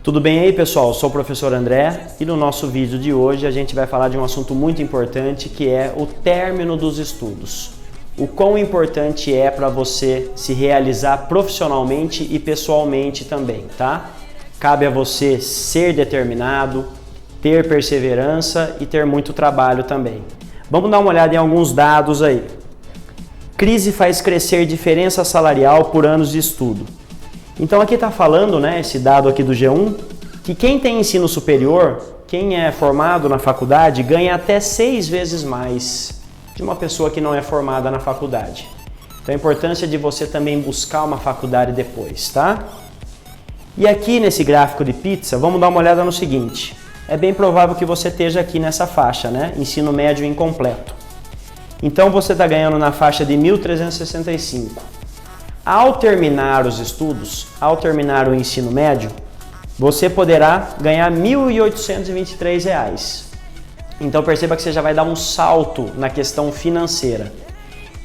Tudo bem aí, pessoal? Eu sou o professor André e no nosso vídeo de hoje a gente vai falar de um assunto muito importante que é o término dos estudos. O quão importante é para você se realizar profissionalmente e pessoalmente também, tá? Cabe a você ser determinado, ter perseverança e ter muito trabalho também. Vamos dar uma olhada em alguns dados aí. Crise faz crescer diferença salarial por anos de estudo. Então aqui está falando, né, esse dado aqui do G1, que quem tem ensino superior, quem é formado na faculdade, ganha até 6 vezes mais de uma pessoa que não é formada na faculdade. Então a importância de você também buscar uma faculdade depois, tá? E aqui nesse gráfico de pizza, vamos dar uma olhada no seguinte. É bem provável que você esteja aqui nessa faixa, né? Ensino médio incompleto. Então você está ganhando na faixa de 1.365. Ao terminar os estudos, ao terminar o ensino médio, você poderá ganhar R$ 1.823. Então perceba que você já vai dar um salto na questão financeira.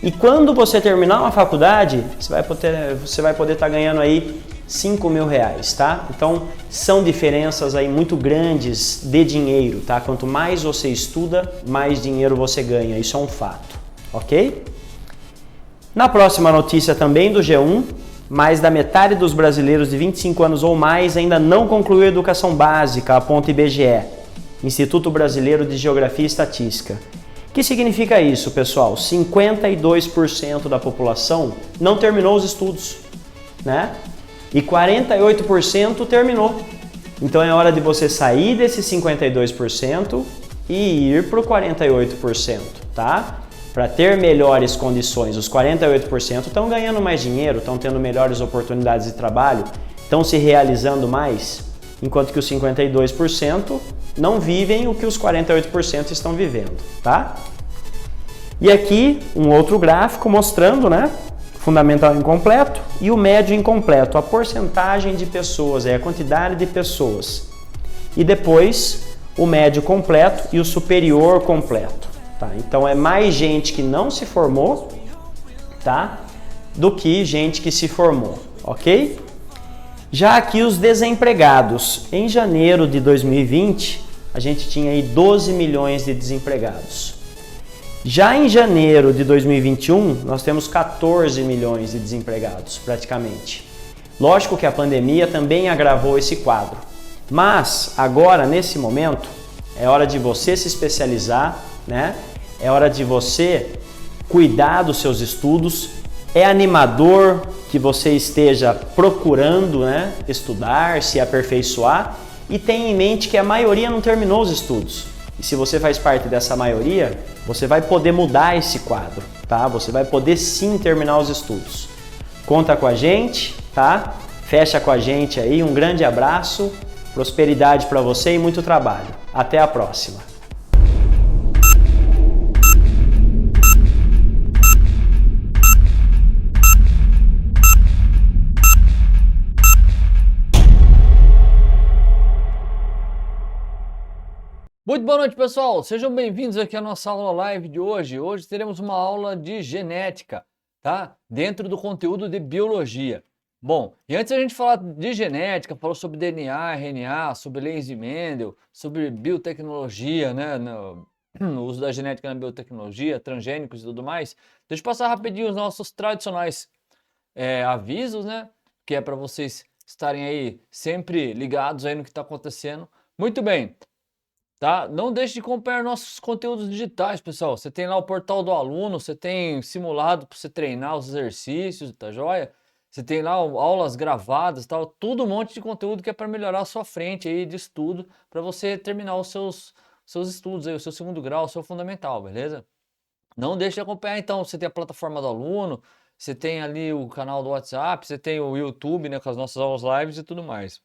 E quando você terminar uma faculdade, você vai poder estar ganhando aí R$ 5.000, tá? Então são diferenças aí muito grandes de dinheiro, tá? Quanto mais você estuda, mais dinheiro você ganha. Isso é um fato, ok? Na próxima notícia também do G1, mais da metade dos brasileiros de 25 anos ou mais ainda não concluiu a educação básica, aponta IBGE, Instituto Brasileiro de Geografia e Estatística. O que significa isso, pessoal? 52% da população não terminou os estudos, né? E 48% terminou. Então é hora de você sair desses 52% e ir para o 48%, tá? Para ter melhores condições. Os 48% estão ganhando mais dinheiro, estão tendo melhores oportunidades de trabalho, estão se realizando mais, enquanto que os 52% não vivem o que os 48% estão vivendo, tá? E aqui um outro gráfico mostrando, né, fundamental incompleto e o médio incompleto, a porcentagem de pessoas, a quantidade de pessoas. E depois o médio completo e o superior completo. Tá, então é mais gente que não se formou, tá, do que gente que se formou, ok? Já aqui os desempregados. Em janeiro de 2020, a gente tinha aí 12 milhões de desempregados. Já em janeiro de 2021, nós temos 14 milhões de desempregados, praticamente. Lógico que a pandemia também agravou esse quadro. Mas agora, nesse momento, é hora de você se especializar, né? É hora de você cuidar dos seus estudos. É animador que você esteja procurando, né, estudar, se aperfeiçoar e tenha em mente que a maioria não terminou os estudos. E se você faz parte dessa maioria, você vai poder mudar esse quadro, tá? Você vai poder sim terminar os estudos. Conta com a gente, tá? Fecha com a gente aí. Um grande abraço, prosperidade para você e muito trabalho. Até a próxima. Muito boa noite, pessoal! Sejam bem-vindos aqui à nossa aula live de hoje. Hoje teremos uma aula de genética, tá? Dentro do conteúdo de biologia. Bom, e antes a gente falar de genética, falou sobre DNA, RNA, sobre leis de Mendel, sobre biotecnologia, né? No uso da genética na biotecnologia, transgênicos e tudo mais. Deixa eu passar rapidinho os nossos tradicionais avisos, né? Que é para vocês estarem aí sempre ligados aí no que está acontecendo. Muito bem! Tá? Não deixe de acompanhar nossos conteúdos digitais, pessoal. Você tem lá o portal do aluno, você tem simulado para você treinar os exercícios, tá joia? Você tem lá aulas gravadas, tal, tudo um monte de conteúdo que é para melhorar a sua frente aí de estudo, para você terminar os seus estudos aí, o seu segundo grau, o seu fundamental, beleza? Não deixe de acompanhar então, você tem a plataforma do aluno, você tem ali o canal do WhatsApp, você tem o YouTube, né, com as nossas aulas lives e tudo mais.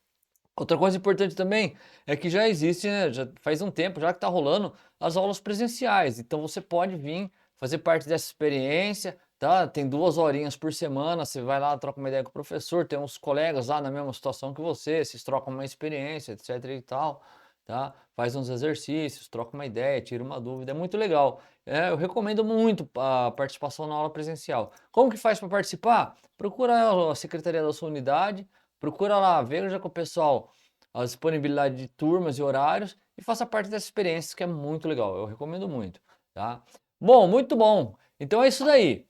Outra coisa importante também é que já existe, né, já faz um tempo já que está rolando as aulas presenciais. Então você pode vir fazer parte dessa experiência, tá? Tem 2 horinhas por semana, você vai lá, troca uma ideia com o professor, tem uns colegas lá na mesma situação que você, vocês trocam uma experiência, etc e tal, tá? Faz uns exercícios, troca uma ideia, tira uma dúvida, é muito legal. Eu recomendo muito a participação na aula presencial. Como que faz para participar? Procura a secretaria da sua unidade. Procura lá, veja com o pessoal a disponibilidade de turmas e horários e faça parte dessa experiência que é muito legal. Eu recomendo muito, tá? Bom, muito bom. Então é isso daí.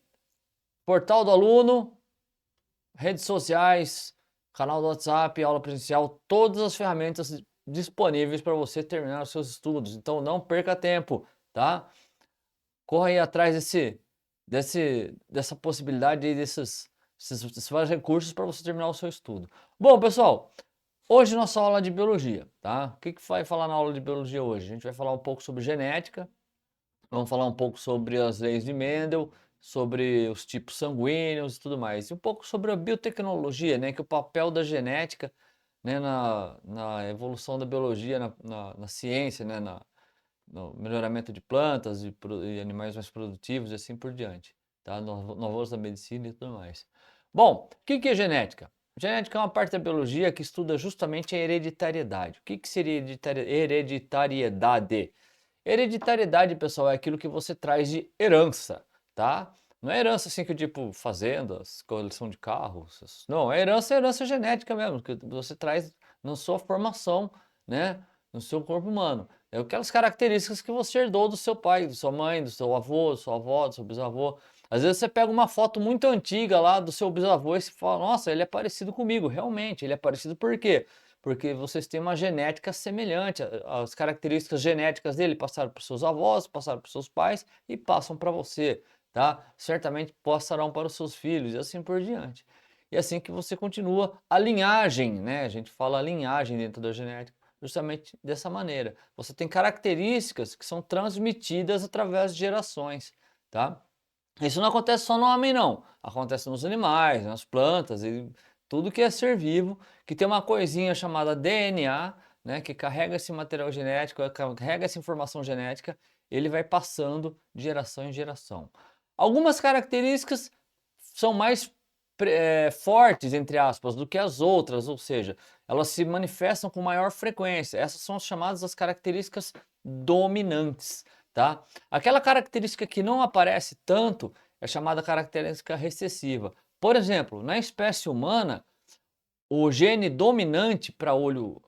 Portal do aluno, redes sociais, canal do WhatsApp, aula presencial, todas as ferramentas disponíveis para você terminar os seus estudos. Então não perca tempo, tá? Corra aí atrás dessa possibilidade aí, desses vários recursos para você terminar o seu estudo. Bom, pessoal, hoje nossa aula é de biologia, tá? O que vai falar na aula de biologia hoje? A gente vai falar um pouco sobre genética, vamos falar um pouco sobre as leis de Mendel, sobre os tipos sanguíneos e tudo mais. E um pouco sobre a biotecnologia, né? Que é o papel da genética, né, na evolução da biologia, na ciência, né? No melhoramento de plantas e animais mais produtivos e assim por diante, tá? No avanço da medicina e tudo mais. Bom, o que é genética? Genética é uma parte da biologia que estuda justamente a hereditariedade. O que seria hereditariedade? Hereditariedade, pessoal, é aquilo que você traz de herança, tá? Não é herança assim que tipo fazendas, coleção de carros. Não, é herança genética mesmo, que você traz na sua formação, né? No seu corpo humano. É aquelas características que você herdou do seu pai, da sua mãe, do seu avô, da sua avó, do seu bisavô. Às vezes você pega uma foto muito antiga lá do seu bisavô e você fala, nossa, ele é parecido comigo. Realmente, ele é parecido por quê? Porque vocês têm uma genética semelhante. As características genéticas dele passaram para os seus avós, passaram para os seus pais e passam para você, tá? Certamente passarão para os seus filhos e assim por diante. E assim que você continua a linhagem, né? A gente fala a linhagem dentro da genética justamente dessa maneira. Você tem características que são transmitidas através de gerações, tá? Isso não acontece só no homem, não. Acontece nos animais, nas plantas e tudo que é ser vivo, que tem uma coisinha chamada DNA, né, que carrega esse material genético, carrega essa informação genética, ele vai passando de geração em geração. Algumas características são mais fortes, entre aspas, do que as outras, ou seja, elas se manifestam com maior frequência. Essas são as chamadas as características dominantes, tá? Aquela característica que não aparece tanto é chamada característica recessiva. Por exemplo, na espécie humana, o gene dominante para olho,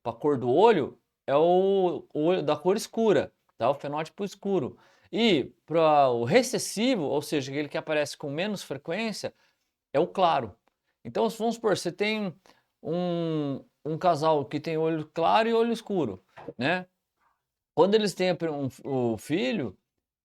para cor do olho é o olho da cor escura, tá? O fenótipo escuro. E para o recessivo, ou seja, aquele que aparece com menos frequência, é o claro. Então, vamos supor, você tem um casal que tem olho claro e olho escuro, né? Quando eles têm o filho,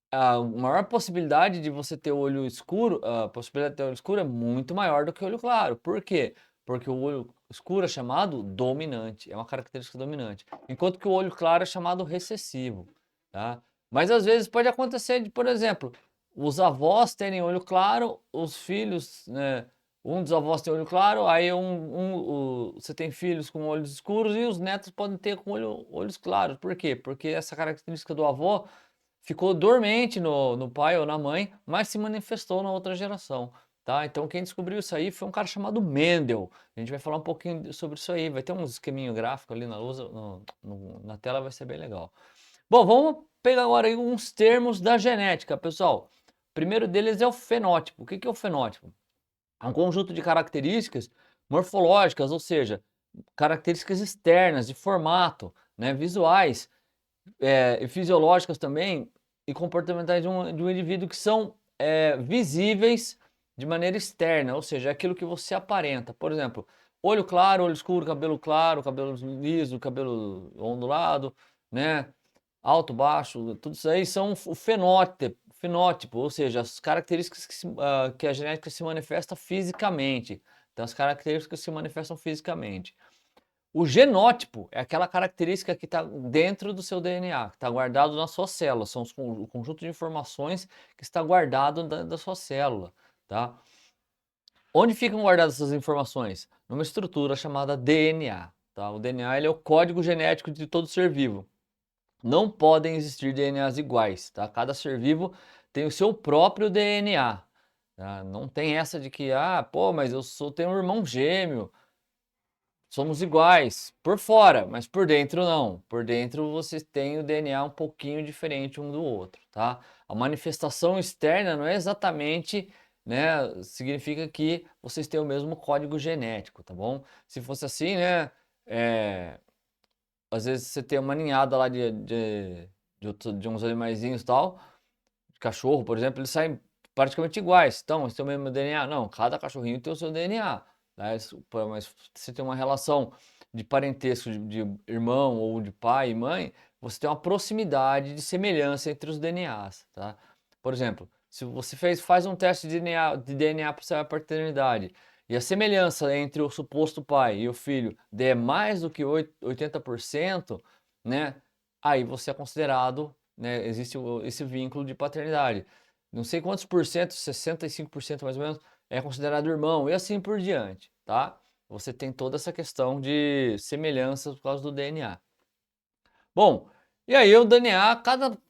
a maior possibilidade de você ter olho escuro, a possibilidade de ter olho escuro é muito maior do que o olho claro. Por quê? Porque o olho escuro é chamado dominante, é uma característica dominante, enquanto que o olho claro é chamado recessivo, tá? Mas às vezes pode acontecer de, por exemplo, os avós terem olho claro, os filhos, né? Um dos avós tem olho claro, aí você tem filhos com olhos escuros e os netos podem ter com olhos claros. Por quê? Porque essa característica do avô ficou dormente no pai ou na mãe, mas se manifestou na outra geração, tá? Então quem descobriu isso aí foi um cara chamado Mendel. A gente vai falar um pouquinho sobre isso aí, vai ter um esqueminho gráfico ali na luz, na tela, vai ser bem legal. Bom, vamos pegar agora aí uns termos da genética, pessoal. O primeiro deles é o fenótipo. O que é o fenótipo? É um conjunto de características morfológicas, ou seja, características externas, de formato, né, visuais, e fisiológicas também, e comportamentais de um indivíduo que são visíveis de maneira externa, ou seja, aquilo que você aparenta. Por exemplo, olho claro, olho escuro, cabelo liso, cabelo ondulado, né? Alto, baixo, tudo isso aí são o fenótipo, ou seja, as características que a genética se manifesta fisicamente. Então, as características que se manifestam fisicamente. O genótipo é aquela característica que está dentro do seu DNA, que está guardado nas suas células. São o conjunto de informações que está guardado da sua célula, tá? Onde ficam guardadas essas informações? Numa estrutura chamada DNA, tá? O DNA ele é o código genético de todo ser vivo. Não podem existir DNAs iguais, tá? Cada ser vivo tem o seu próprio DNA, tá? Não tem essa de que, pô, mas tenho um irmão gêmeo, somos iguais por fora, mas por dentro não. Por dentro vocês têm o DNA um pouquinho diferente um do outro, tá? A manifestação externa não é exatamente, né, significa que vocês têm o mesmo código genético, tá bom? Se fosse assim, né, às vezes você tem uma ninhada lá de uns animaizinhos e tal, de cachorro, por exemplo, eles saem praticamente iguais. Então, eles têm o mesmo DNA? Não, cada cachorrinho tem o seu DNA. Né? Mas você tem uma relação de parentesco de irmão ou de pai e mãe, você tem uma proximidade de semelhança entre os DNAs, tá? Por exemplo, se você faz um teste de DNA para a paternidade e a semelhança entre o suposto pai e o filho der mais do que 80%, né? Aí você é considerado, né? Existe esse vínculo de paternidade. Não sei quantos por cento, 65% mais ou menos, é considerado irmão e assim por diante, tá? Você tem toda essa questão de semelhanças por causa do DNA. Bom, e aí o DNA,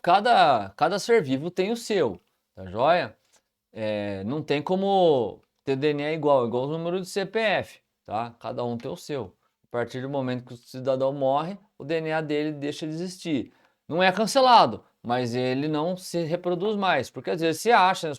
cada ser vivo tem o seu, tá joia? Não tem como ter DNA igual o número de CPF, tá? Cada um tem o seu. A partir do momento que o cidadão morre, o DNA dele deixa de existir. Não é cancelado, mas ele não se reproduz mais, porque às vezes se acha, né,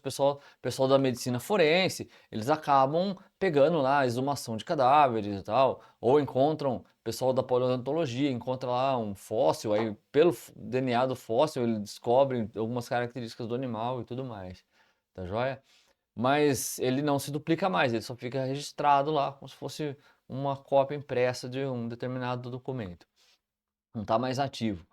pessoal da medicina forense, eles acabam pegando lá a exumação de cadáveres e tal, ou encontram, pessoal da paleontologia encontra lá um fóssil, aí pelo DNA do fóssil eles descobrem algumas características do animal e tudo mais, tá joia? Mas ele não se duplica mais, ele só fica registrado lá como se fosse uma cópia impressa de um determinado documento. Não está mais ativo.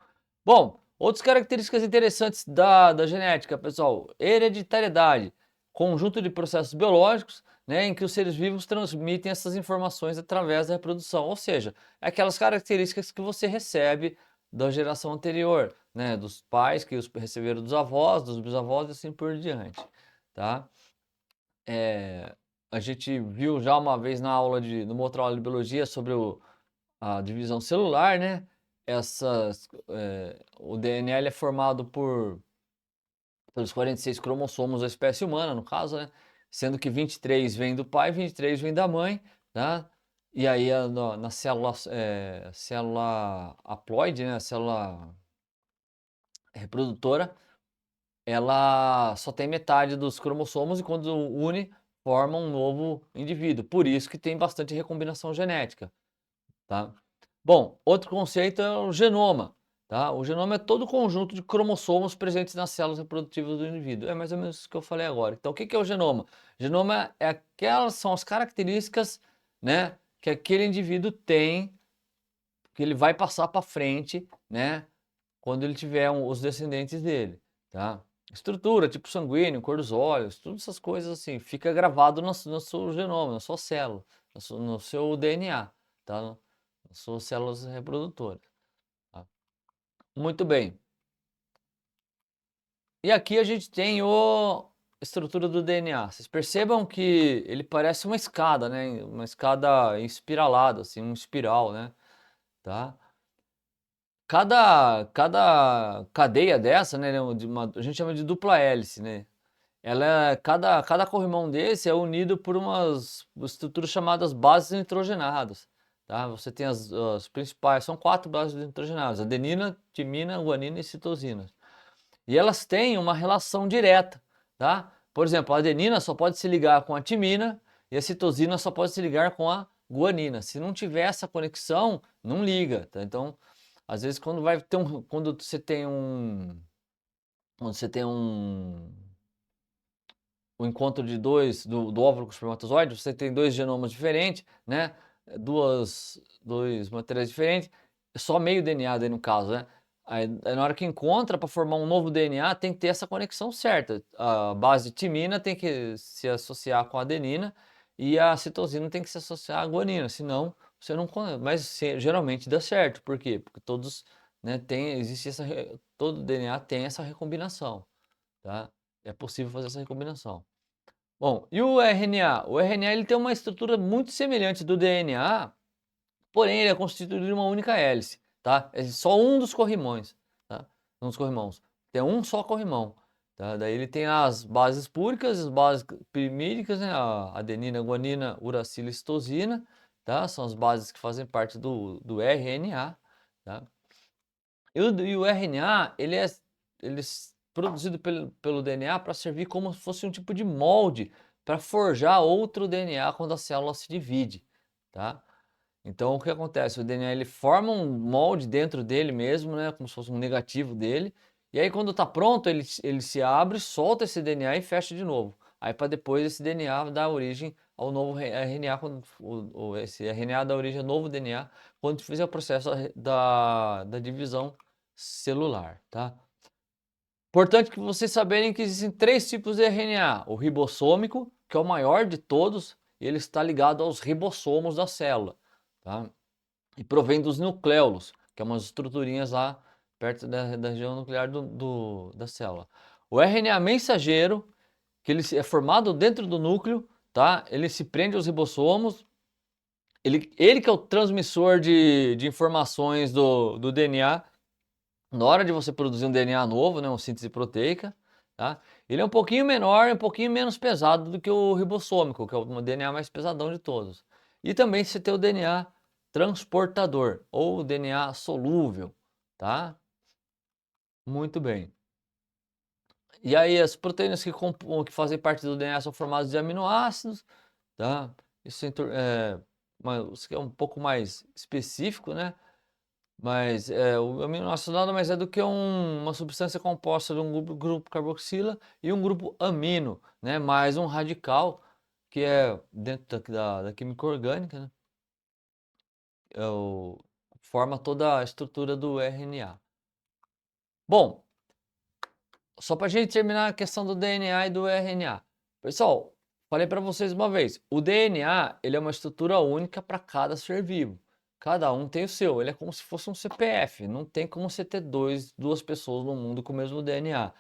Bom, outras características interessantes da genética, pessoal. Hereditariedade, conjunto de processos biológicos, né, em que os seres vivos transmitem essas informações através da reprodução. Ou seja, é aquelas características que você recebe da geração anterior, né, dos pais que os receberam dos avós, dos bisavós e assim por diante, tá? A gente viu já uma vez numa outra aula de biologia sobre a divisão celular, né? O DNA ele é formado pelos 46 cromossomos da espécie humana, no caso, né? Sendo que 23 vem do pai, 23 vem da mãe, tá? E aí na célula haploide, né? A célula reprodutora, ela só tem metade dos cromossomos e quando une, forma um novo indivíduo. Por isso que tem bastante recombinação genética, tá? Bom, outro conceito é o genoma, tá? O genoma é todo o conjunto de cromossomos presentes nas células reprodutivas do indivíduo. É mais ou menos isso que eu falei agora. Então, o que é o genoma? Genoma são as características, né, que aquele indivíduo tem, que ele vai passar para frente, né, quando ele tiver os descendentes dele, tá? Estrutura, tipo sanguíneo, cor dos olhos, todas essas coisas assim, fica gravado no seu genoma, na sua célula, no seu DNA, tá? Nas suas células reprodutoras. Tá? Muito bem. E aqui a gente tem a estrutura do DNA. Vocês percebam que ele parece uma escada, né? Uma escada espiralada, assim, um espiral, né? Tá? Cada cadeia dessa, né, a gente chama de dupla hélice, né? Cada corrimão desse é unido por umas estruturas chamadas bases nitrogenadas, tá? Você tem as principais, são 4 bases nitrogenadas: adenina, timina, guanina e citosina. E elas têm uma relação direta, tá? Por exemplo, a adenina só pode se ligar com a timina e a citosina só pode se ligar com a guanina. Se não tiver essa conexão, não liga, tá? Então, às vezes quando você tem um encontro do óvulo com o espermatozoide, você tem dois genomas diferentes, né? Dois materiais diferentes, só meio DNA daí no caso, né? Aí na hora que encontra para formar um novo DNA, tem que ter essa conexão certa. A base timina tem que se associar com a adenina e a citosina tem que se associar à guanina, senão você não. Mas geralmente dá certo, por quê? Porque todos, né, todo DNA tem essa recombinação, tá? É possível fazer essa recombinação. Bom, e o RNA? O RNA ele tem uma estrutura muito semelhante do DNA, porém ele é constituído de uma única hélice, tá? É só um dos corrimões, tá? Um dos corrimãos. Tem um só corrimão, tá? Daí ele tem as bases púricas, as bases pirimídicas, né? A adenina, guanina, uracila e citosina, tá? São as bases que fazem parte do RNA, tá? E o RNA, ele é produzido pelo DNA para servir como se fosse um tipo de molde para forjar outro DNA quando a célula se divide, tá? Então, o que acontece? O DNA ele forma um molde dentro dele mesmo, né? Como se fosse um negativo dele. E aí, quando está pronto, ele se abre, solta esse DNA e fecha de novo. Aí, para depois, esse DNA dar origem ao novo RNA, quando esse RNA dá origem ao novo DNA, quando fizer o processo da divisão celular, tá? Importante que vocês saberem que existem 3 tipos de RNA. O ribossômico, que é o maior de todos, e ele está ligado aos ribossomos da célula, tá? E provém dos nucléolos, que é umas estruturinhas lá perto da região nuclear da célula. O RNA mensageiro, que ele é formado dentro do núcleo, tá? Ele se prende aos ribossomos, ele que é o transmissor de informações do DNA, na hora de você produzir um DNA novo, né, uma síntese proteica, tá? Ele é um pouquinho menor, um pouquinho menos pesado do que o ribossômico, que é o DNA mais pesadão de todos. E também você tem o DNA transportador, ou DNA solúvel, tá? Muito bem. E aí as proteínas que fazem parte do DNA são formadas de aminoácidos, tá? Isso isso aqui é um pouco mais específico, né? Mas o aminoácido nada mais é do que uma substância composta de um grupo carboxila e um grupo amino, né? Mais um radical, que é dentro da química orgânica, né? Forma toda a estrutura do RNA. Bom, só para a gente terminar a questão do DNA e do RNA. Pessoal, falei para vocês uma vez, o DNA ele é uma estrutura única para cada ser vivo. Cada um tem o seu, ele é como se fosse um CPF, não tem como você ter duas pessoas no mundo com o mesmo DNA.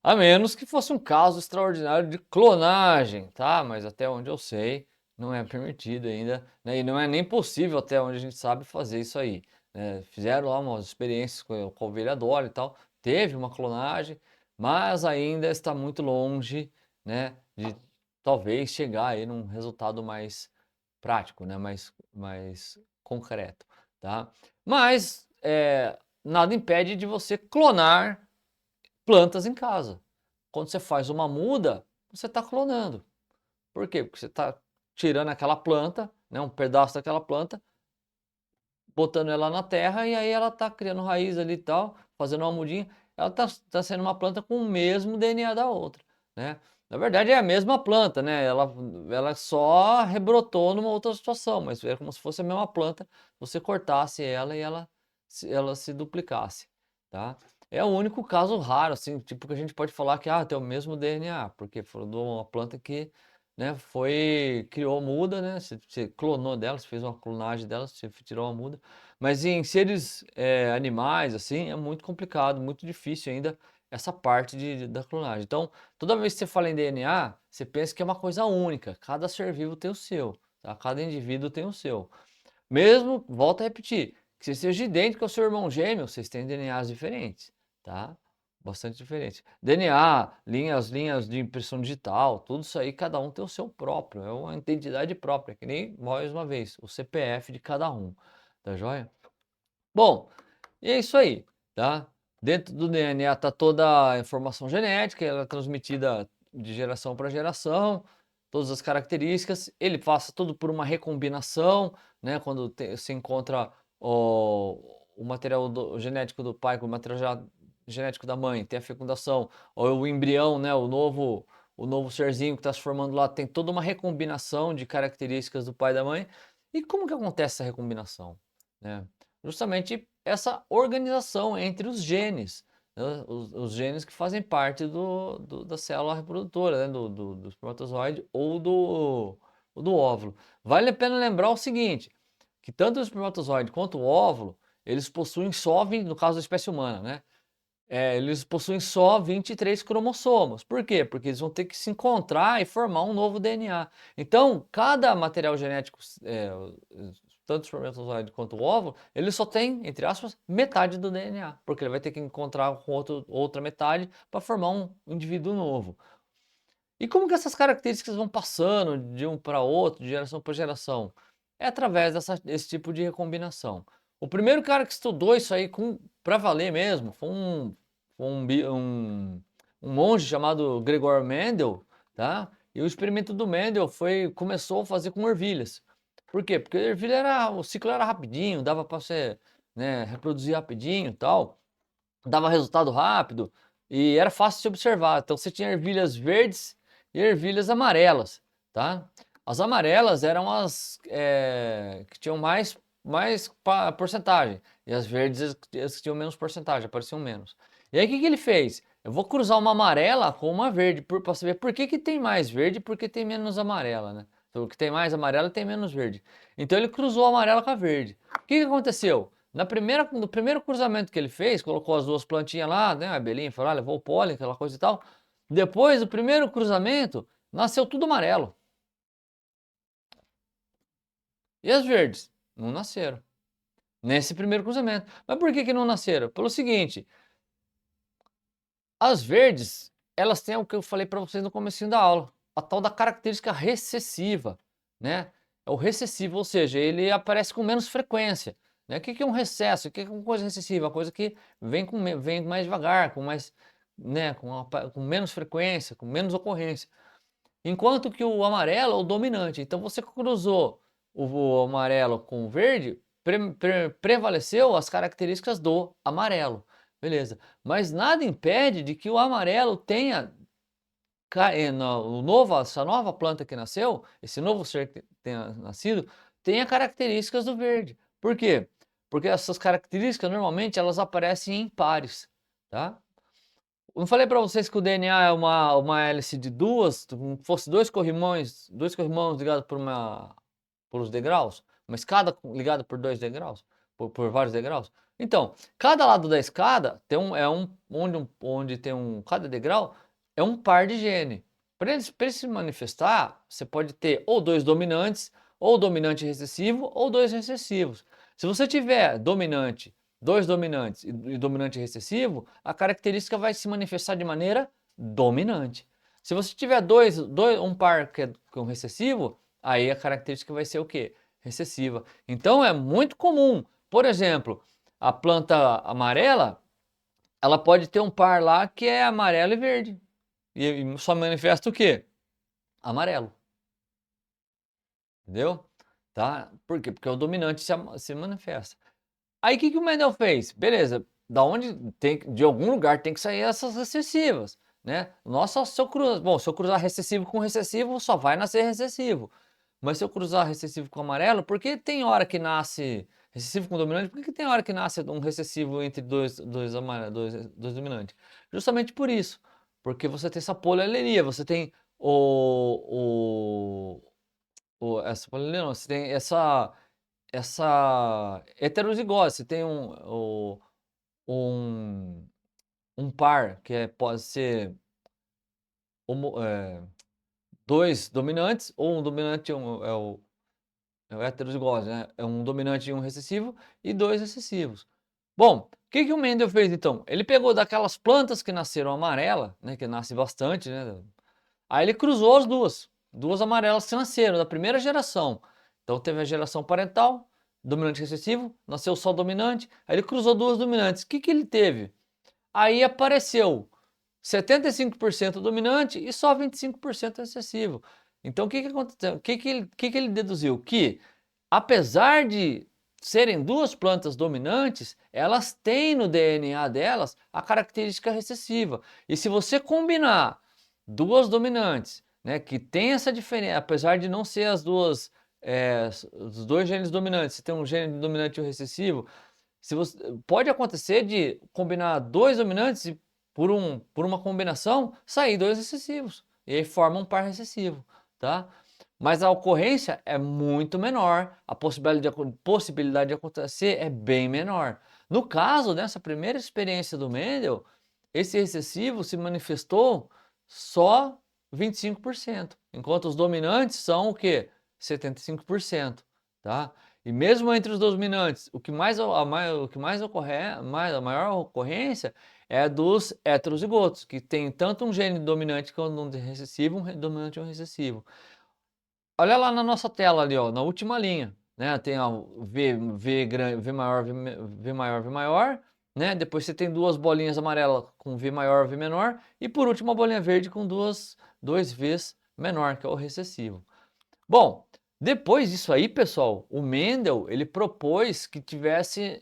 A menos que fosse um caso extraordinário de clonagem, tá? Mas até onde eu sei, não é permitido ainda, né? E não é nem possível até onde a gente sabe fazer isso aí, né? Fizeram lá umas experiências com a ovelha Dolly e tal, teve uma clonagem, mas ainda está muito longe, né, de talvez chegar aí num resultado mais prático, né, mais concreto, tá? Mas nada impede de você clonar plantas em casa. Quando você faz uma muda, você está clonando. Por quê? Porque você está tirando aquela planta, né, um pedaço daquela planta, botando ela na terra e aí ela está criando raiz ali e tal, fazendo uma mudinha. Ela está sendo uma planta com o mesmo DNA da outra, né? Na verdade é a mesma planta, né? Ela só rebrotou numa outra situação, mas é como se fosse a mesma planta, você cortasse ela e ela se duplicasse, tá? É o único caso raro, assim, tipo que a gente pode falar que tem o mesmo DNA, porque foi de uma planta que, né, criou muda, né? Você clonou dela, você fez uma clonagem dela, você tirou uma muda. Mas em seres animais, assim, é muito complicado, muito difícil ainda essa parte da clonagem. Então, toda vez que você fala em DNA, você pensa que é uma coisa única. Cada ser vivo tem o seu, tá? Cada indivíduo tem o seu. Mesmo, volto a repetir, que você seja idêntico ao seu irmão gêmeo, vocês têm DNAs diferentes, tá? Bastante diferentes. DNA, linhas de impressão digital, tudo isso aí, cada um tem o seu próprio, é uma identidade própria, que nem, mais uma vez, o CPF de cada um, tá joia? Bom, e é isso aí, tá? Dentro do DNA está toda a informação genética, ela é transmitida de geração para geração, todas as características, ele passa tudo por uma recombinação, né? Quando se encontra o material genético do pai com o material genético da mãe, tem a fecundação, ou o embrião, né? O novo serzinho que está se formando lá, tem toda uma recombinação de características do pai e da mãe. E como que acontece essa recombinação, né? Justamente essa organização entre os genes, né? Os genes que fazem parte da célula reprodutora, né? do espermatozoide ou do óvulo. Vale a pena lembrar o seguinte, que tanto o espermatozoide quanto o óvulo, eles possuem só, no caso da espécie humana, né? Eles possuem só 23 cromossomos. Por quê? Porque eles vão ter que se encontrar e formar um novo DNA. Então, cada material genético, tanto o espermatozoide quanto o óvulo, ele só tem, entre aspas, metade do DNA. Porque ele vai ter que encontrar com outra metade para formar um indivíduo novo. E como que essas características vão passando de um para outro, de geração para geração? É através desse tipo de recombinação. O primeiro cara que estudou isso aí para valer mesmo foi um monge chamado Gregor Mendel, tá? E o experimento do Mendel começou a fazer com ervilhas. Por quê? Porque a ervilha o ciclo era rapidinho, dava para você, né, reproduzir rapidinho e tal, dava resultado rápido e era fácil de observar. Então você tinha ervilhas verdes e ervilhas amarelas, tá? As amarelas eram as que tinham mais porcentagem e as verdes as que tinham menos porcentagem, apareciam menos. E aí o que que ele fez? Eu vou cruzar uma amarela com uma verde para saber por que que tem mais verde e por que tem menos amarela, né? Então, o que tem mais amarela tem menos verde. Então ele cruzou a amarela com a verde. O que que aconteceu? No primeiro cruzamento que ele fez, colocou as duas plantinhas lá, né? A abelhinha foi lá, levou o pólen, aquela coisa e tal. Depois do primeiro cruzamento, nasceu tudo amarelo. E as verdes? Não nasceram. Nesse primeiro cruzamento. Mas por que que não nasceram? Pelo seguinte, as verdes, elas têm o que eu falei para vocês no comecinho da aula, a tal da característica recessiva, né? É o recessivo, ou seja, ele aparece com menos frequência, né? O que que é um recesso? O que que é uma coisa recessiva? Uma coisa que vem mais devagar, com mais, né, com menos frequência, com menos ocorrência. Enquanto que o amarelo é o dominante. Então você cruzou o amarelo com o verde, prevaleceu as características do amarelo. Beleza. Mas nada impede de que o amarelo tenha essa nova planta que nasceu, esse novo ser que tenha nascido, tenha características do verde. Por quê? Porque essas características normalmente elas aparecem em pares, tá? Não falei para vocês que o DNA é uma hélice de duas, fosse dois corrimões ligados por os degraus, uma escada ligada por dois degraus, por vários degraus. Então, cada lado da escada onde tem cada degrau é um par de gene. Para ele se manifestar, você pode ter ou dois dominantes, ou dominante recessivo, ou dois recessivos. Se você tiver dois dominantes e dominante recessivo, a característica vai se manifestar de maneira dominante. Se você tiver um par que é com recessivo, aí a característica vai ser o quê? Recessiva. Então é muito comum, por exemplo, a planta amarela, ela pode ter um par lá que é amarelo e verde. E só manifesta o quê? Amarelo. Entendeu? Tá? Por quê? Porque o dominante se manifesta. Aí o que que o Mendel fez? Beleza, de algum lugar tem que sair essas recessivas, né? Nossa, se eu cruzar recessivo com recessivo, só vai nascer recessivo. Mas se eu cruzar recessivo com amarelo, por que tem hora que nasce recessivo com dominante? Por que tem hora que nasce um recessivo entre dois dominantes? Justamente por isso, porque você tem essa polialelia, você tem essa polialelia, não, você tem essa heterozigose, você tem um, um par que pode ser dois dominantes, ou um dominante é o heterozigose, né? É um dominante e um recessivo, e dois recessivos. Bom, o que que o Mendel fez então? Ele pegou daquelas plantas que nasceram amarela, né, que nasce bastante, né? Aí ele cruzou as duas amarelas que nasceram da primeira geração. Então teve a geração parental, dominante e recessivo, nasceu só dominante, aí ele cruzou duas dominantes. O que que ele teve? Aí apareceu 75% dominante e só 25% recessivo. Então o que que aconteceu? O que que ele deduziu? Que apesar de serem duas plantas dominantes, elas têm no DNA delas a característica recessiva. E se você combinar duas dominantes, né, que tem essa diferença, apesar de não ser os dois genes dominantes, se tem um gene dominante e um recessivo, pode acontecer de combinar dois dominantes e por uma combinação sair dois recessivos e aí forma um par recessivo, tá? Mas a ocorrência é muito menor, a possibilidade de acontecer é bem menor. No caso dessa primeira experiência do Mendel, esse recessivo se manifestou só 25%, enquanto os dominantes são o quê? 75%, tá? E mesmo entre os dominantes, o que mais ocorre, a maior ocorrência é dos heterozigotos, que tem tanto um gene dominante quanto um recessivo, um dominante e um recessivo. Olha lá na nossa tela ali, ó, na última linha, né? Tem o V grande, V maior, V maior, V maior, né? Depois você tem duas bolinhas amarelas com V maior, V menor, e por último a bolinha verde com dois Vs menor, que é o recessivo. Bom, Depois disso aí, pessoal, o Mendel, ele propôs que tivesse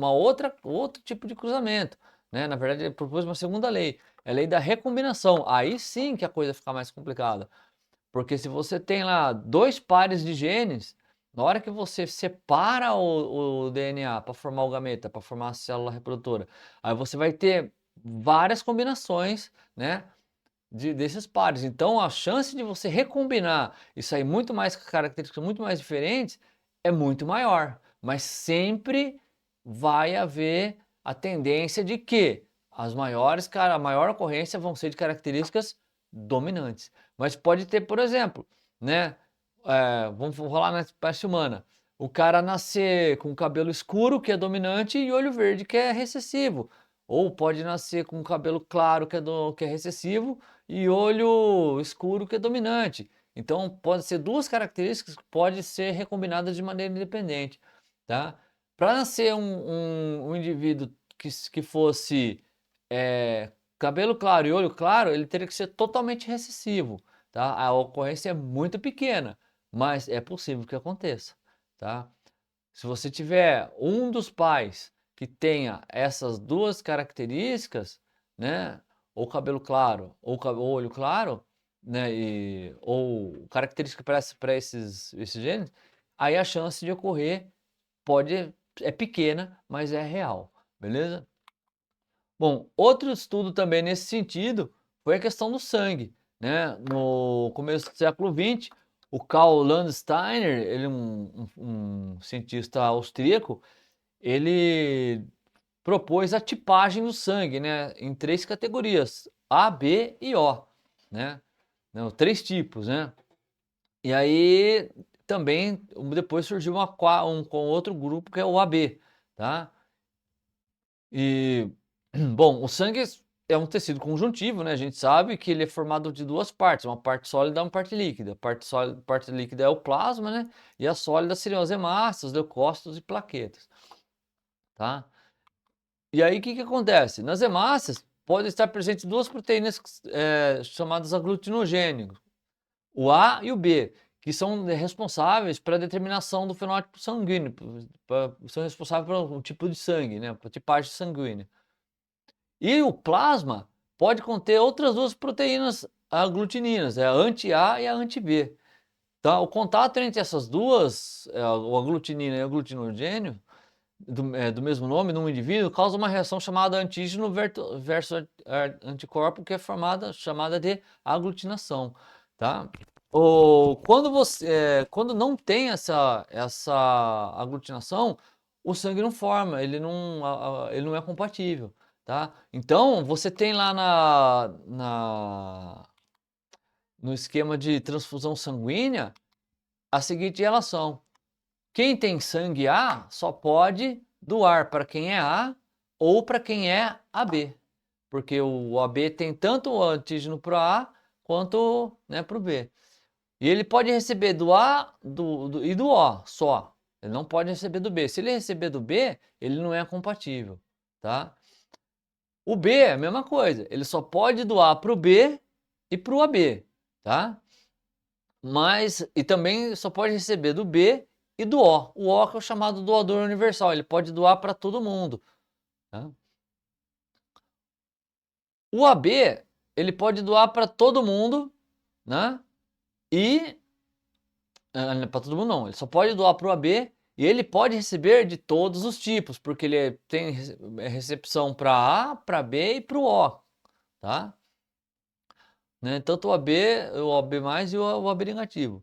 outro tipo de cruzamento, né? Na verdade, ele propôs uma segunda lei, a lei da recombinação. Aí sim que a coisa fica mais complicada, porque se você tem lá dois pares de genes, na hora que você separa o DNA para formar o gameta, para formar a célula reprodutora, aí você vai ter várias combinações, né? Desses pares. Então a chance de você recombinar e sair muito mais características muito mais diferentes é muito maior. Mas sempre vai haver a tendência de que a maior ocorrência vão ser de características dominantes. Mas pode ter, por exemplo, né? Vamos falar na espécie humana. O cara nascer com cabelo escuro, que é dominante, e olho verde, que é recessivo. Ou pode nascer com cabelo claro, que é recessivo, e olho escuro, que é dominante. Então, pode ser duas características que podem ser recombinadas de maneira independente, tá? Para nascer um indivíduo que fosse cabelo claro e olho claro, ele teria que ser totalmente recessivo, tá? A ocorrência é muito pequena, mas é possível que aconteça, tá? Se você tiver um dos pais que tenha essas duas características, né, ou cabelo claro ou olho claro, né, ou característica para esses genes, aí a chance de ocorrer é pequena, mas é real, beleza? Bom, outro estudo também nesse sentido foi a questão do sangue, né? No começo do século XX, o Karl Landsteiner, ele é um cientista austríaco, ele propôs a tipagem do sangue, né? Em três categorias, A, B e O, né? Não, três tipos, né? E aí também depois surgiu com outro grupo que é o AB, tá? E, bom, o sangue é um tecido conjuntivo, né? A gente sabe que ele é formado de duas partes, uma parte sólida e uma parte líquida. A parte sólida, parte líquida é o plasma, né? E a sólida seriam as hemácias, leucócitos e plaquetas, tá? E aí o que acontece? Nas hemácias podem estar presentes duas proteínas chamadas aglutinogênicos, o A e o B, que são responsáveis pela determinação do fenótipo sanguíneo, são responsáveis pelo tipo de sangue, né? Pela tipagem sanguínea. E o plasma pode conter outras duas proteínas aglutininas, a anti-A e a anti-B. Tá? O contato entre essas duas, o aglutinina e o aglutinogênio, do mesmo nome, num indivíduo, causa uma reação chamada antígeno versus anticorpo, que é chamada de aglutinação. Tá? Quando não tem essa aglutinação, o sangue não forma, ele não é compatível. Tá? Então, você tem lá no esquema de transfusão sanguínea a seguinte relação. Quem tem sangue A só pode doar para quem é A ou para quem é AB. Porque o AB tem tanto o antígeno para o A quanto, né, para o B. E ele pode receber do A e do O só. Ele não pode receber do B. Se ele receber do B, ele não é compatível. Tá? O B é a mesma coisa. Ele só pode doar para o B e para o AB. Tá? E também só pode receber do B e do O. O O que é o chamado doador universal, ele pode doar para todo mundo. Tá? O AB, ele pode doar para todo mundo, né? E para todo mundo não, ele só pode doar para o AB e ele pode receber de todos os tipos, porque ele tem recepção para A, para B e para o O, tá? Né? Tanto o AB mais e o AB negativo.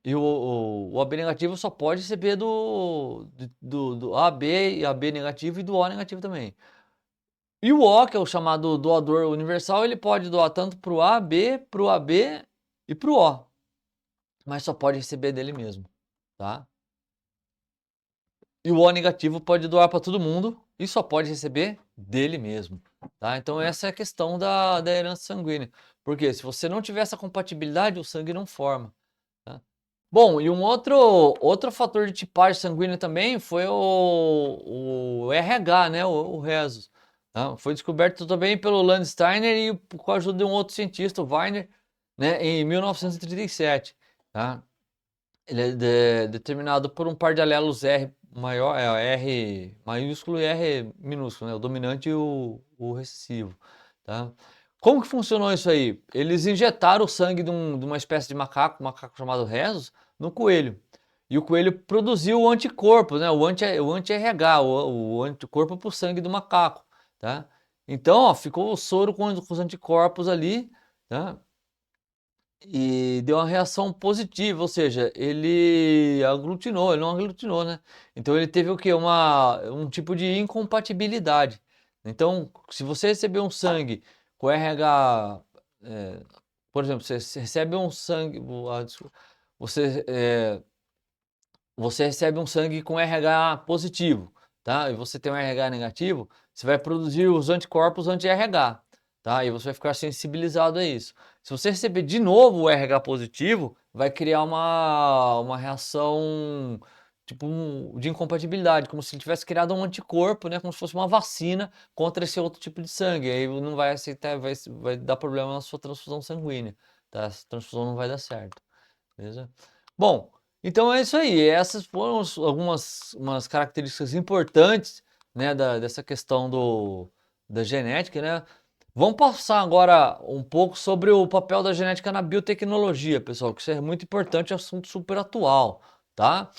E o AB negativo só pode receber do AB e AB negativo e do O negativo também. E o O, que é o chamado doador universal, ele pode doar tanto para o AB, para o AB e para o O. Mas só pode receber dele mesmo, tá? E o O negativo pode doar para todo mundo e só pode receber dele mesmo, tá? Então essa é a questão da herança sanguínea. Porque se você não tiver essa compatibilidade, o sangue não forma. Tá? Bom, e um outro fator de tipagem sanguínea também foi o RH, né? O Rhesus. Tá? Foi descoberto também pelo Landsteiner e com a ajuda de um outro cientista, o Weiner, né? Em 1937. Tá? Ele é determinado por um par de alelos R maior, R maiúsculo e R minúsculo, né? O dominante e o recessivo, tá? Como que funcionou isso aí? Eles injetaram o sangue de uma espécie de macaco, um macaco chamado Rhesus, no coelho. E o coelho produziu anticorpos, né? O anti-RH, o anticorpo para o sangue do macaco, tá? Então, ó, ficou o soro com os anticorpos ali, tá? E deu uma reação positiva, ou seja, ele aglutinou, ele não aglutinou, né? Então ele teve o quê? Um tipo de incompatibilidade. Então, se você receber um sangue com RH, é, por exemplo, você recebe um sangue, você, você recebe um sangue com RH positivo, tá? E você tem um RH negativo, você vai produzir os anticorpos anti-RH, tá? E você vai ficar sensibilizado a isso. Se você receber de novo o RH positivo, vai criar uma reação tipo de incompatibilidade, como se ele tivesse criado um anticorpo, né? Como se fosse uma vacina contra esse outro tipo de sangue. Aí não vai aceitar, vai dar problema na sua transfusão sanguínea, tá? Essa transfusão não vai dar certo, beleza? Bom, então é isso aí. Essas foram algumas umas características importantes, né, dessa questão da genética, né? Vamos passar agora um pouco sobre o papel da genética na biotecnologia, pessoal, que isso é muito importante, é um assunto super atual, tá?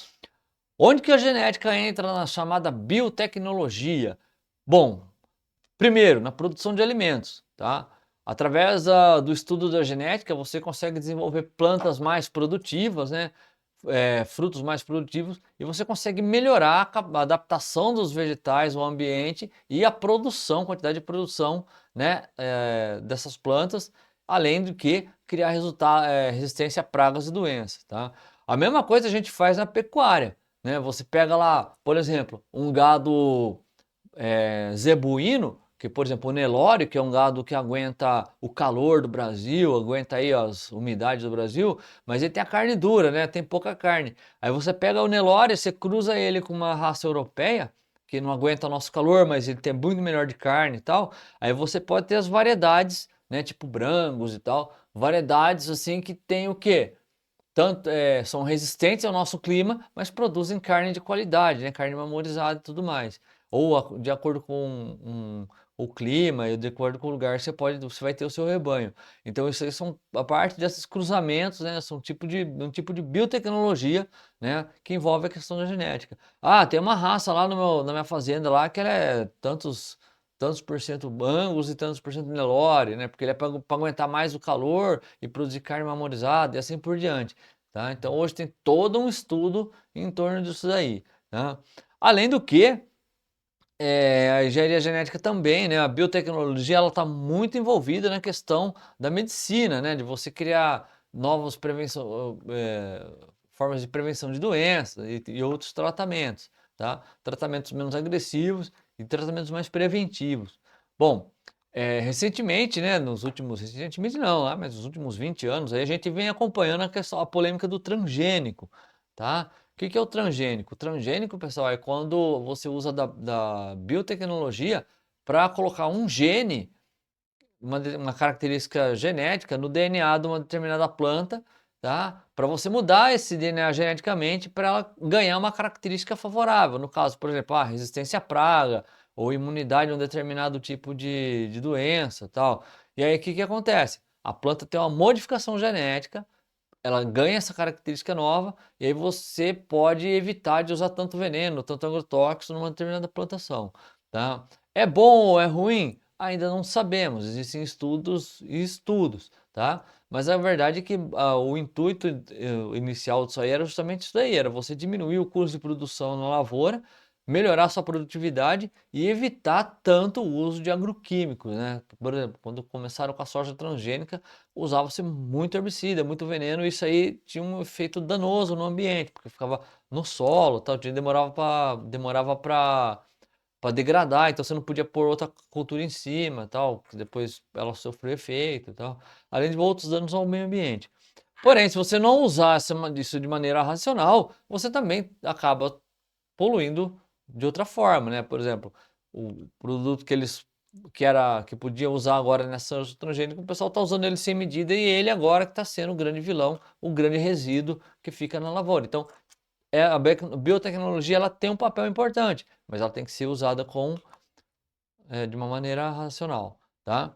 Onde que a genética entra na chamada biotecnologia? Bom, primeiro, na produção de alimentos, tá? Através do estudo da genética, você consegue desenvolver plantas mais produtivas, né? Frutos mais produtivos, e você consegue melhorar a adaptação dos vegetais ao ambiente e a produção, quantidade de produção, né? Dessas plantas, além do que criar resistência a pragas e doenças, tá? A mesma coisa a gente faz na pecuária, né? Você pega lá, por exemplo, um gado zebuíno, que por exemplo o Nelore, que é um gado que aguenta o calor do Brasil, aguenta aí as umidades do Brasil, mas ele tem a carne dura, né? Tem pouca carne. Aí você pega o Nelore, você cruza ele com uma raça europeia, que não aguenta o nosso calor, mas ele tem muito melhor de carne e tal. Aí você pode ter as variedades, né? Tipo Brangos e tal, variedades assim que tem o quê? Tanto, são resistentes ao nosso clima, mas produzem carne de qualidade, né? Carne marmorizada e tudo mais. Ou de acordo com o clima e de acordo com o lugar, você vai ter o seu rebanho. Então isso aí são a parte desses cruzamentos, né? São um tipo de biotecnologia, né? Que envolve a questão da genética. Ah, tem uma raça lá na minha fazenda lá que ela é tantos por cento Angus e tantos por cento Nelore, né? Porque ele é para aguentar mais o calor e produzir carne marmorizada e assim por diante. Tá? Então hoje tem todo um estudo em torno disso daí. Tá? Além do que, a engenharia genética também, né? A biotecnologia, ela está muito envolvida na questão da medicina, né? De você criar formas de prevenção de doenças e outros tratamentos, tá? Tratamentos menos agressivos e tratamentos mais preventivos. Bom, recentemente, né? Recentemente não, mas nos últimos 20 anos, aí a gente vem acompanhando a polêmica do transgênico, tá? O que é o transgênico? O transgênico, pessoal, é quando você usa da biotecnologia para colocar um gene, uma característica genética no DNA de uma determinada planta, tá? Para você mudar esse DNA geneticamente para ela ganhar uma característica favorável. No caso, por exemplo, a resistência à praga ou imunidade a um determinado tipo de doença, tal. E aí o que acontece? A planta tem uma modificação genética, ela ganha essa característica nova e aí você pode evitar de usar tanto veneno, tanto agrotóxico numa determinada plantação, tá? É bom ou é ruim? Ainda não sabemos, existem estudos e estudos, tá? Mas a verdade é que o intuito inicial disso aí era justamente isso daí, era você diminuir o custo de produção na lavoura, melhorar sua produtividade e evitar tanto o uso de agroquímicos, né? Por exemplo, quando começaram com a soja transgênica, usava-se muito herbicida, muito veneno, e isso aí tinha um efeito danoso no ambiente, porque ficava no solo, tal, demorava para degradar, então você não podia pôr outra cultura em cima, tal, que depois ela sofreu efeito, tal, além de outros danos ao meio ambiente. Porém, se você não usar isso de maneira racional, você também acaba poluindo de outra forma, né? Por exemplo, o produto que eles que podia usar agora nessa soja transgênica, o pessoal está usando ele sem medida e ele agora que está sendo o grande vilão, o grande resíduo que fica na lavoura. Então, a biotecnologia ela tem um papel importante, mas ela tem que ser usada de uma maneira racional, tá?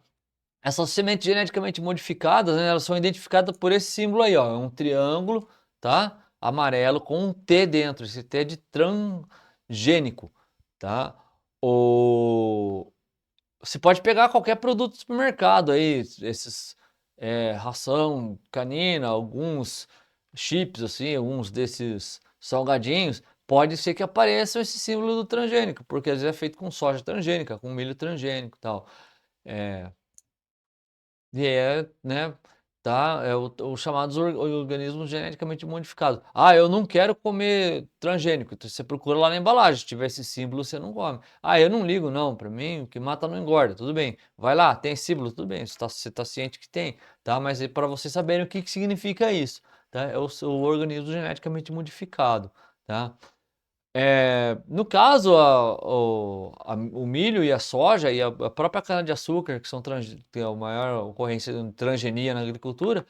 Essas sementes geneticamente modificadas, né, elas são identificadas por esse símbolo aí, ó, é um triângulo, tá? Amarelo com um T dentro, esse T é de transgênico, tá? Você pode pegar qualquer produto do supermercado aí, esses ração canina, alguns chips assim, alguns desses salgadinhos, pode ser que apareça esse símbolo do transgênico, porque às vezes é feito com soja transgênica, com milho transgênico e tal. Né, tá? Os chamados organismos geneticamente modificados. Ah, eu não quero comer transgênico. Então você procura lá na embalagem. Se tiver esse símbolo, você não come. Ah, eu não ligo, não. Para mim, o que mata não engorda. Tudo bem. Vai lá, tem símbolo, tudo bem. Você tá ciente que tem, tá? Mas é para vocês saberem o que significa isso, tá? É o organismo geneticamente modificado, tá? No caso, o milho e a soja e a própria cana-de-açúcar, que é a maior ocorrência de transgenia na agricultura,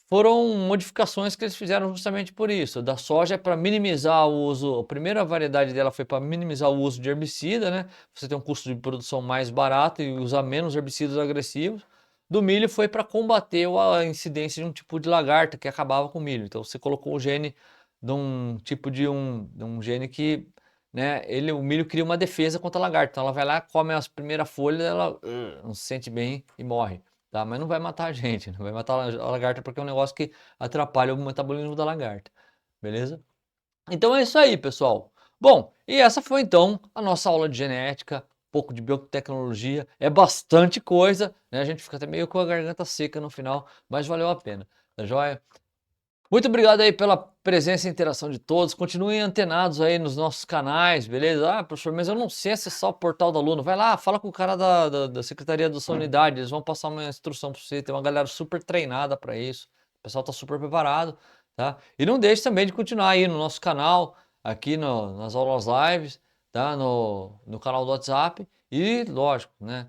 foram modificações que eles fizeram justamente por isso. Da soja é para minimizar o uso, a primeira variedade dela foi para minimizar o uso de herbicida, né? Você tem um custo de produção mais barato e usar menos herbicidas agressivos. Do milho foi para combater a incidência de um tipo de lagarta que acabava com o milho. Então você colocou o gene de um tipo de um gene que, né, o milho cria uma defesa contra a lagarta. Então ela vai lá, come as primeiras folhas, ela não se sente bem e morre. Tá? Mas não vai matar a gente, não vai matar a lagarta porque é um negócio que atrapalha o metabolismo da lagarta, beleza? Então é isso aí, pessoal. Bom, e essa foi então a nossa aula de genética, um pouco de biotecnologia, é bastante coisa, né? A gente fica até meio com a garganta seca no final, mas valeu a pena, tá joia? Muito obrigado aí pela presença e interação de todos. Continuem antenados aí nos nossos canais, beleza? Ah, professor, mas eu não sei acessar o portal do aluno. Vai lá, fala com o cara da Secretaria da sua unidade. Eles vão passar uma instrução para você. Tem uma galera super treinada para isso. O pessoal está super preparado, tá? E não deixe também de continuar aí no nosso canal, aqui nas aulas lives, tá? No canal do WhatsApp. E, lógico, né?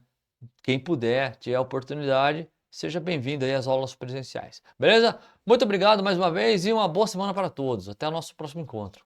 Quem puder, tiver a oportunidade, seja bem-vindo aí às aulas presenciais. Beleza? Muito obrigado mais uma vez e uma boa semana para todos. Até o nosso próximo encontro.